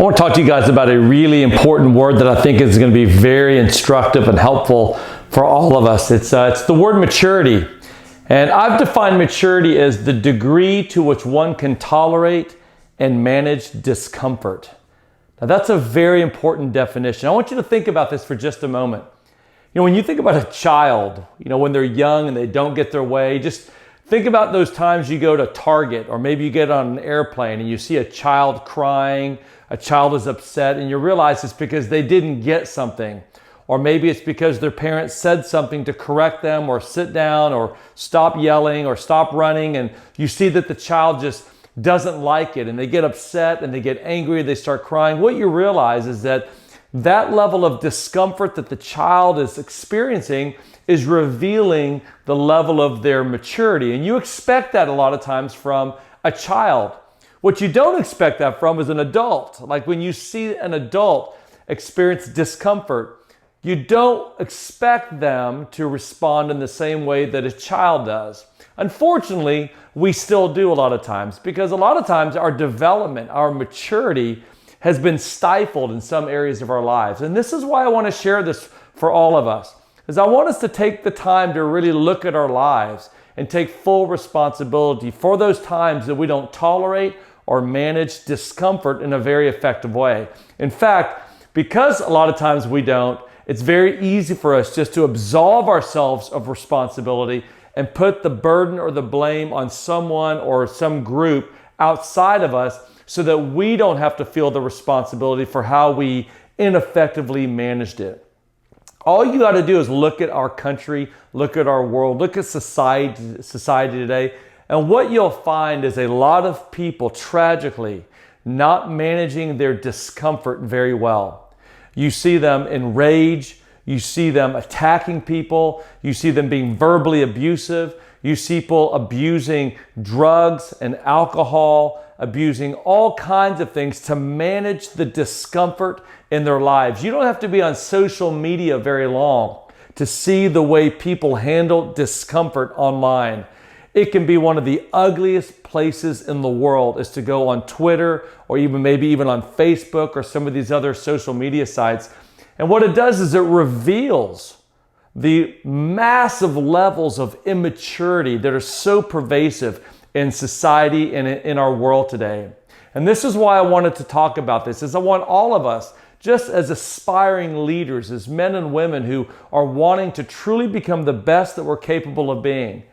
I want to talk to you guys about a really important word that I think is going to be very instructive and helpful for all of us. It's the word maturity. And I've defined maturity as the degree to which one can tolerate and manage discomfort. Now that's a very important definition. I want you to think about this for just a moment. You know, when you think about a child, when they're young and they don't get their way, just think about those times you go to Target, or maybe you get on an airplane and you see a child crying, a child is upset, and you realize it's because they didn't get something. Or maybe it's because their parents said something to correct them, or sit down, or stop yelling, or stop running, and you see that the child just doesn't like it, and they get upset, and they get angry, they start crying. What you realize is that level of discomfort that the child is experiencing is revealing the level of their maturity. And you expect that a lot of times from a child. What you don't expect that from is an adult. Like when you see an adult experience discomfort, you don't expect them to respond in the same way that a child does. Unfortunately, we still do a lot of times, because a lot of times our development, our maturity has been stifled in some areas of our lives. And this is why I want to share this for all of us, is I want us to take the time to really look at our lives and take full responsibility for those times that we don't tolerate or manage discomfort in a very effective way. In fact, because a lot of times we don't, it's very easy for us just to absolve ourselves of responsibility and put the burden or the blame on someone or some group outside of us, so that we don't have to feel the responsibility for how we ineffectively managed it. All you got to do is look at our country, look at our world, look at society today, and what you'll find is a lot of people tragically not managing their discomfort very well. You see them in rage, you see them attacking people, you see them being verbally abusive, you see people abusing drugs and alcohol, abusing all kinds of things to manage the discomfort in their lives. You don't have to be on social media very long to see the way people handle discomfort online. It can be one of the ugliest places in the world, is to go on Twitter, or maybe even on Facebook or some of these other social media sites. And what it does is it reveals the massive levels of immaturity that are so pervasive in society and in our world today. And this is why I wanted to talk about this, is I want all of us, just as aspiring leaders, as men and women who are wanting to truly become the best that we're capable of being,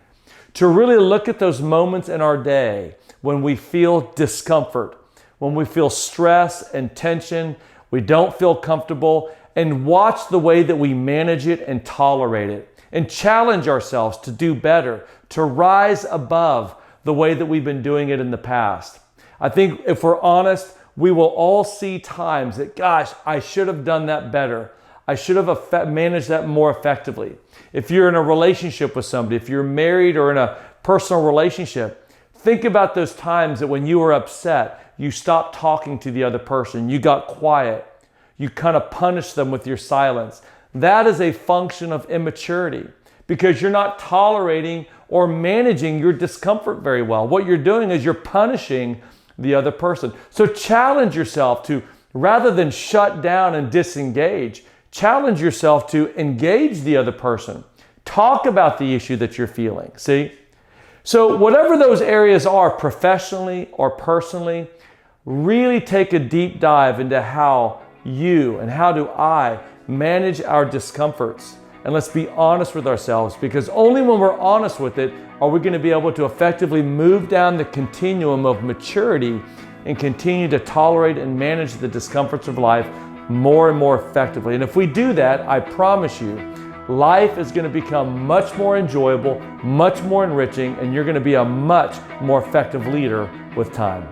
to really look at those moments in our day when we feel discomfort, when we feel stress and tension, we don't feel comfortable, and watch the way that we manage it and tolerate it, and challenge ourselves to do better, to rise above the way that we've been doing it in the past. I think if we're honest, we will all see times that, gosh, I should have done that better. I should have managed that more effectively. If you're in a relationship with somebody, if you're married or in a personal relationship, think about those times that when you were upset, you stopped talking to the other person, you got quiet, you kind of punished them with your silence. That is a function of immaturity, because you're not tolerating or managing your discomfort very well. What you're doing is you're punishing the other person. So challenge yourself to, rather than shut down and disengage, challenge yourself to engage the other person. Talk about the issue that you're feeling, see? So whatever those areas are, professionally or personally, really take a deep dive into how you and how do I manage our discomforts. And let's be honest with ourselves, because only when we're honest with it are we going to be able to effectively move down the continuum of maturity and continue to tolerate and manage the discomforts of life more and more effectively. And if we do that, I promise you, life is going to become much more enjoyable, much more enriching, and you're going to be a much more effective leader with time.